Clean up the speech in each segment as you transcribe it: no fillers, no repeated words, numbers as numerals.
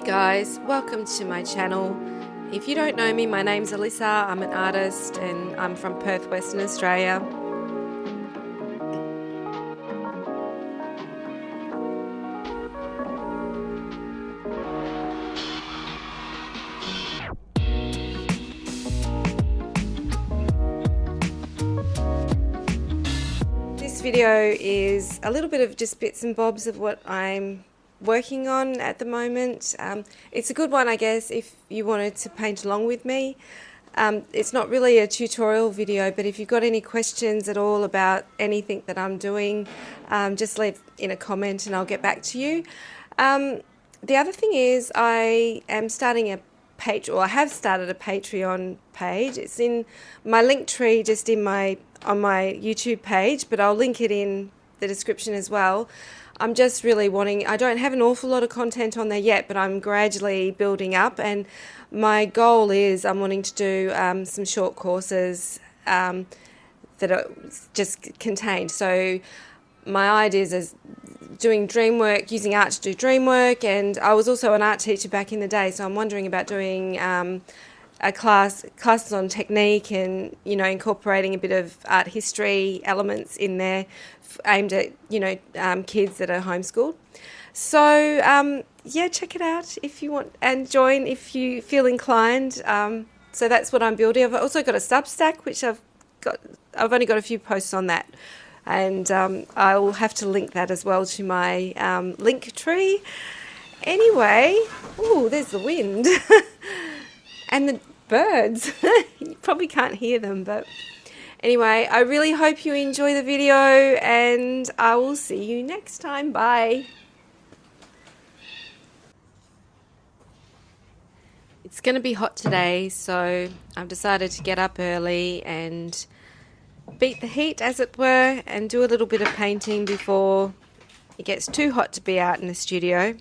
guys, welcome to my channel. If you don't know me, my name's Alyssa. I'm an artist and I'm from Perth, Western Australia. This video is a little bit of just bits and bobs of what I'm working on at the moment. It's a good one, I guess, if you wanted to paint along with me. It's not really a tutorial video, but if you've got any questions at all about anything that I'm doing, just leave in a comment and I'll get back to you. The other thing is I am starting a page, or I have started a Patreon page. It's in my link tree, just on my YouTube page, but I'll link it in the description as well. I'm just really I don't have an awful lot of content on there yet, but I'm gradually building up, and my goal is I'm wanting to do some short courses that are just contained. So my ideas is doing dream work, using art to do dream work, and I was also an art teacher back in the day, so I'm wondering about doing classes on technique and, you know, incorporating a bit of art history elements in there aimed at, you know, kids that are homeschooled. So yeah, check it out if you want, and join if you feel inclined. So that's what I'm building. I've also got a Substack, which I've only got a few posts on that, and I will have to link that as well to my link tree. Anyway, oh, there's the wind. And the birds. You probably can't hear them, but anyway, I really hope you enjoy the video, and I will see you next time. Bye. It's going to be hot today, so I've decided to get up early and beat the heat, as it were, and do a little bit of painting before it gets too hot to be out in the studio.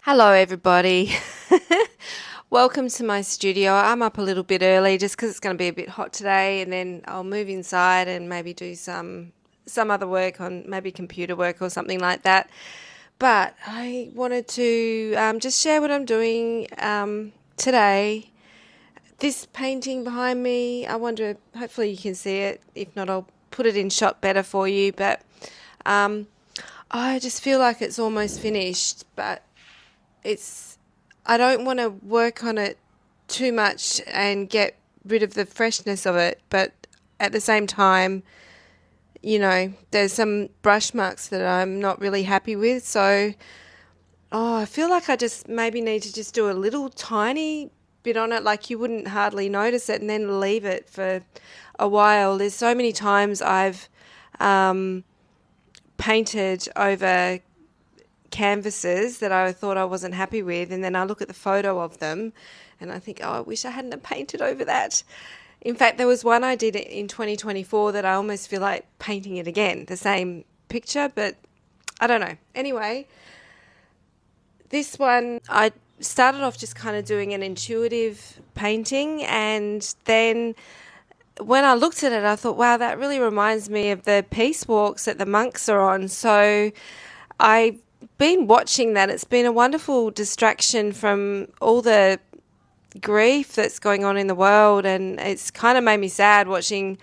Hello everybody. Welcome to my studio. I'm up a little bit early just because it's going to be a bit hot today, and then I'll move inside and maybe do some other work on maybe computer work or something like that. But I wanted to just share what I'm doing today. This painting behind me, I wonder, hopefully you can see it. If not, I'll put it in shot better for you. But I just feel like it's almost finished, but I don't want to work on it too much and get rid of the freshness of it, but at the same time, you know, there's some brush marks that I'm not really happy with, so I feel like I just maybe need to just do a little tiny bit on it, like you wouldn't hardly notice it, and then leave it for a while. There's so many times I've painted over canvases that I thought I wasn't happy with, and then I look at the photo of them and I think, oh, I wish I hadn't have painted over that. In fact, there was one I did in 2024 that I almost feel like painting it again, the same picture, but I don't know. Anyway, this one I started off just kind of doing an intuitive painting, and then when I looked at it I thought, wow, that really reminds me of the peace walks that the monks are on. So I've been watching that. It's been a wonderful distraction from all the grief that's going on in the world, and it's kind of made me sad watching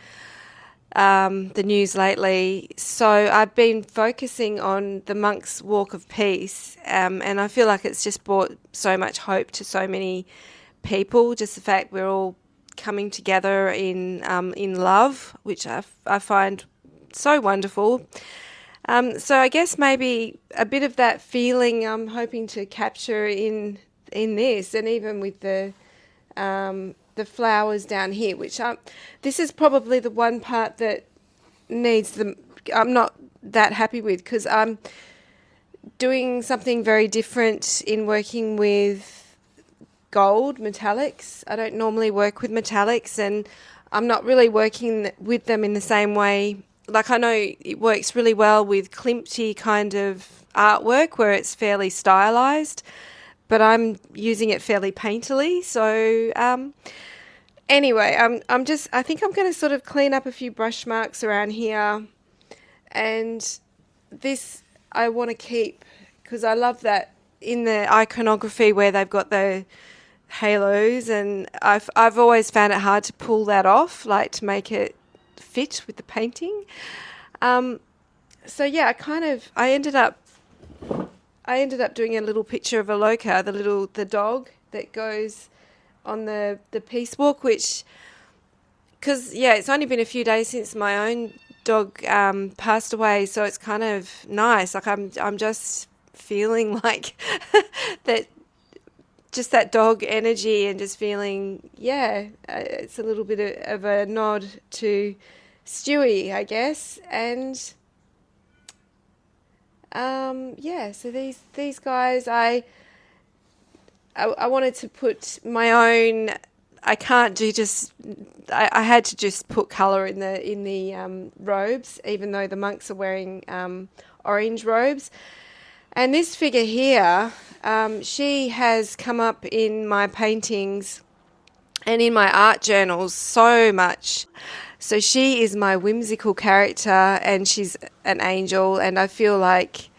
the news lately. So I've been focusing on the monks' walk of peace, and I feel like it's just brought so much hope to so many people. Just the fact we're all coming together in love, which I find so wonderful. So I guess maybe a bit of that feeling I'm hoping to capture in this, and even with the flowers down here, which this is probably the one part that I'm not that happy with, because I'm doing something very different in working with gold metallics. I don't normally work with metallics, and I'm not really working with them in the same way. Like, I know it works really well with Klimty kind of artwork where it's fairly stylized, but I'm using it fairly painterly. So anyway, I think I'm going to sort of clean up a few brush marks around here, and this I want to keep because I love that in the iconography where they've got the halos, and I've always found it hard to pull that off, like to make it fit with the painting. So yeah, I ended up doing a little picture of Aloka, the dog that goes on the peace walk, which, because yeah, it's only been a few days since my own dog passed away, so it's kind of nice. Like, I'm just feeling like that, just that dog energy, and just feeling, yeah, it's a little bit of a nod to Stewie, I guess. And yeah, so these guys, I wanted to put my own. I can't do just. I had to just put colour in the robes, even though the monks are wearing orange robes. And this figure here, she has come up in my paintings and in my art journals so much. So she is my whimsical character, and she's an angel, and I feel like,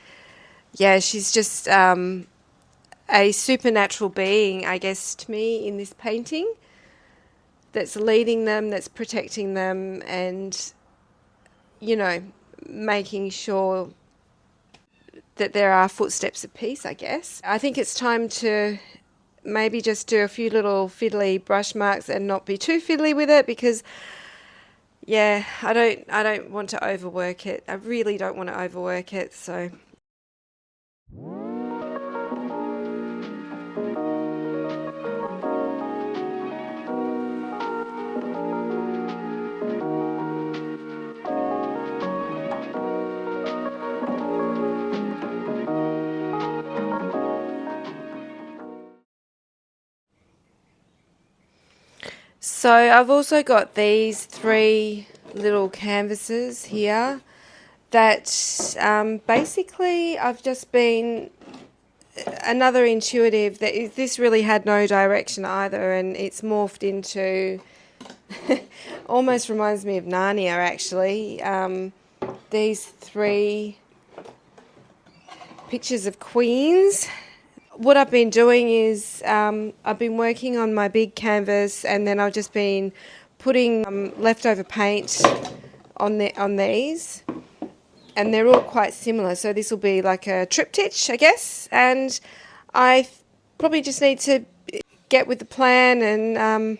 yeah, she's just a supernatural being, I guess, to me in this painting, that's leading them, that's protecting them, and, you know, making sure that there are footsteps of peace, I guess. I think it's time to maybe just do a few little fiddly brush marks and not be too fiddly with it, because yeah, I don't want to overwork it. I really don't want to overwork it, so. So I've also got these 3 little canvases here that basically I've just been another intuitive, that this really had no direction either, and it's morphed into almost reminds me of Narnia, actually. These 3 pictures of queens. What I've been doing is I've been working on my big canvas, and then I've just been putting leftover paint on these, and they're all quite similar. So this will be like a triptych, I guess, and I probably just need to get with the plan and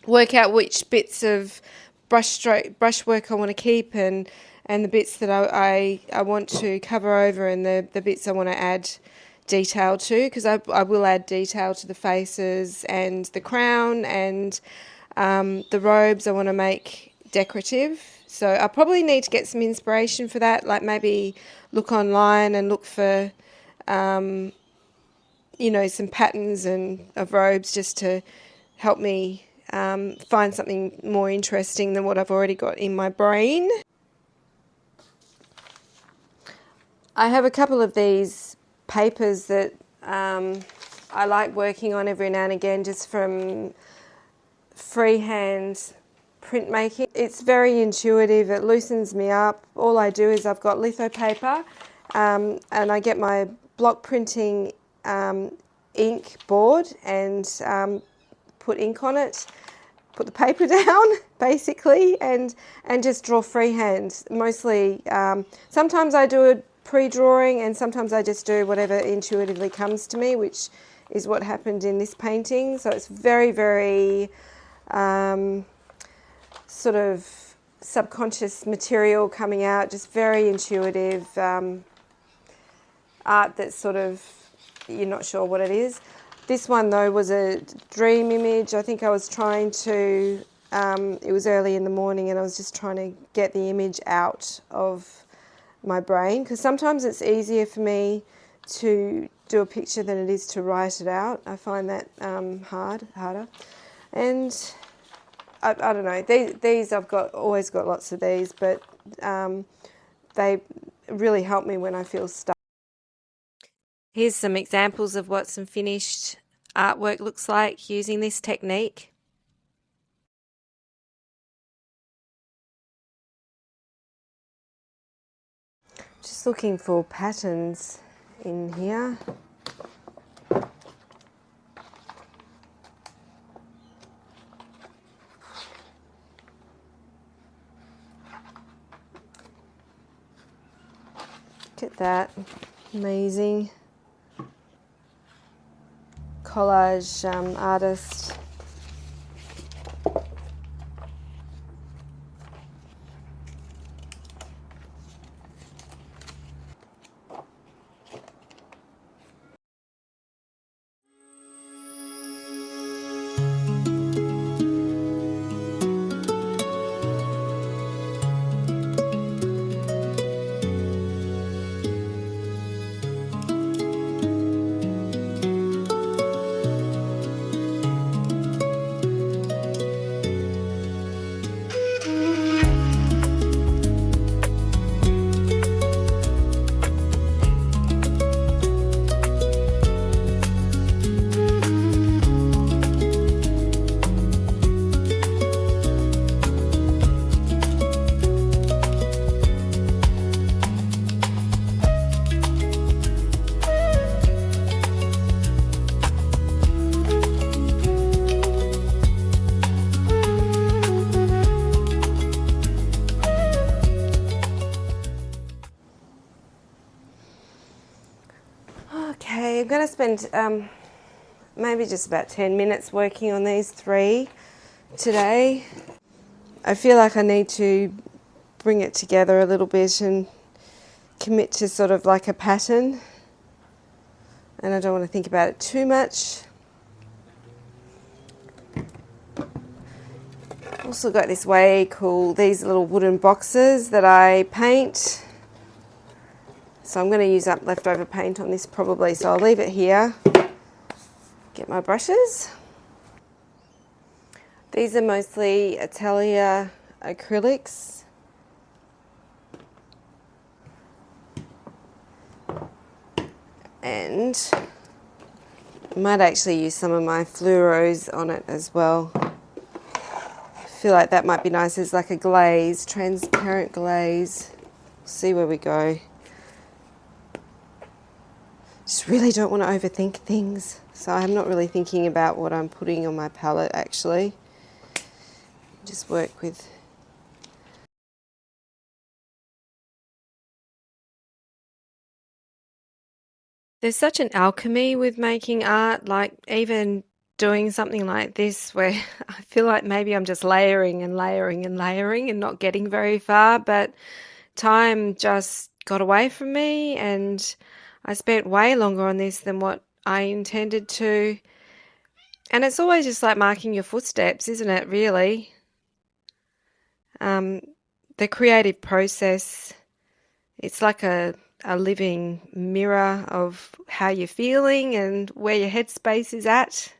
work out which bits of brushwork I want to keep, and the bits that I want to cover over, and the bits I want to add detail to, because I will add detail to the faces and the crown, and the robes I want to make decorative. So I probably need to get some inspiration for that, like maybe look online and look for you know, some patterns of robes, just to help me find something more interesting than what I've already got in my brain. I have a couple of these papers that I like working on every now and again, just from freehand printmaking. It's very intuitive, it loosens me up. All I do is I've got litho paper and I get my block printing ink board and put ink on it, put the paper down basically, and just draw freehand. Mostly, sometimes I do a pre-drawing, and sometimes I just do whatever intuitively comes to me, which is what happened in this painting. So it's very, very sort of subconscious material coming out, just very intuitive art that's sort of, you're not sure what it is. This one though was a dream image. I think I was trying to, it was early in the morning, and I was just trying to get the image out of my brain, because sometimes it's easier for me to do a picture than it is to write it out. I find that harder. And I don't know, these I've always got lots of these, but they really help me when I feel stuck. Here's some examples of what some finished artwork looks like using this technique. Just looking for patterns in here. Look at that, amazing collage artist. Okay, I'm going to spend maybe just about 10 minutes working on these 3 today. I feel like I need to bring it together a little bit and commit to sort of like a pattern, and I don't want to think about it too much. Also got this way cool, these little wooden boxes that I paint. So I'm going to use up leftover paint on this probably, so I'll leave it here. Get my brushes. These are mostly Atelier acrylics. And I might actually use some of my fluoros on it as well. I feel like that might be nice as like a glaze, transparent glaze. See where we go. Just really don't want to overthink things. So I'm not really thinking about what I'm putting on my palette actually. Just work with. There's such an alchemy with making art, like even doing something like this where I feel like maybe I'm just layering and layering and layering and not getting very far, but time just got away from me and I spent way longer on this than what I intended to. And it's always just like marking your footsteps, isn't it, really? The creative process, it's like a living mirror of how you're feeling and where your headspace is at.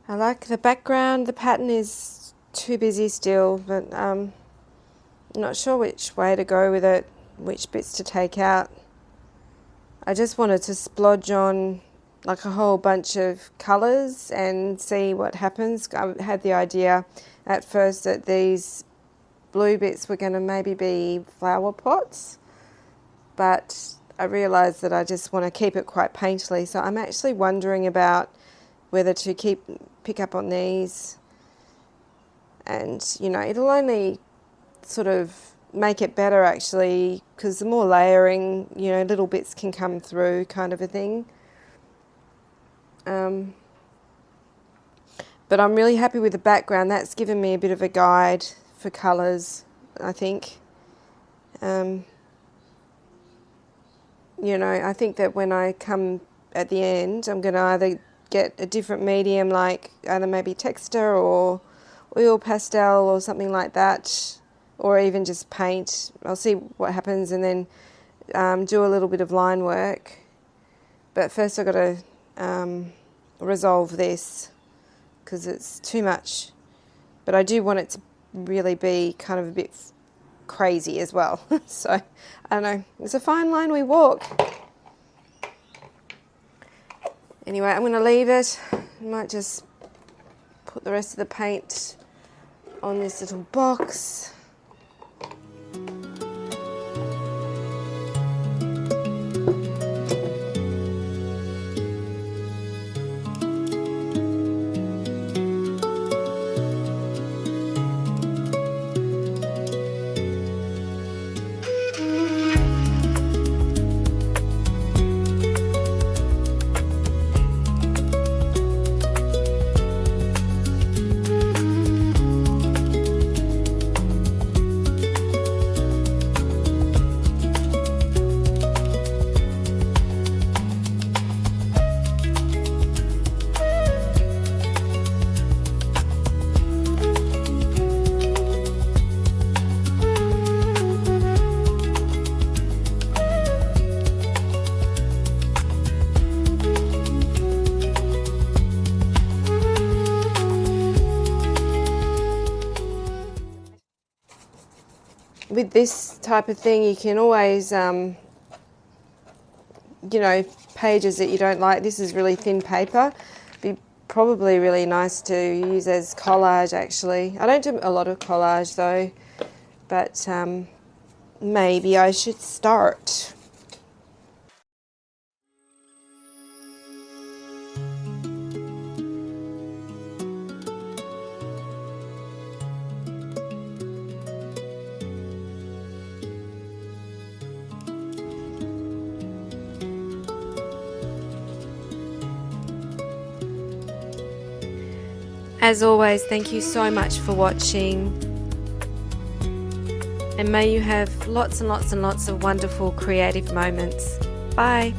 I like the background. The pattern is too busy still, but I'm not sure which way to go with it, which bits to take out. I just wanted to splodge on like a whole bunch of colours and see what happens. I had the idea at first that these blue bits were going to maybe be flower pots, but I realised that I just want to keep it quite painterly, so I'm actually wondering about whether to pick up on these, and it'll only sort of make it better actually, because the more layering, little bits can come through, kind of a thing. But I'm really happy with the background. That's given me a bit of a guide for colours, I think. I think that when I come at the end, I'm going to either get a different medium, like either maybe texture or oil pastel or something like that, or even just paint. I'll see what happens, and then do a little bit of line work. But first I've got to resolve this because it's too much. But I do want it to really be kind of a bit crazy as well. So, I don't know. It's a fine line we walk. Anyway, I'm going to leave it. I might just put the rest of the paint on this little box. With this type of thing, you can always, pages that you don't like. This is really thin paper. Be probably really nice to use as collage, actually. I don't do a lot of collage though, but maybe I should start. As always, thank you so much for watching, and may you have lots and lots and lots of wonderful creative moments. Bye.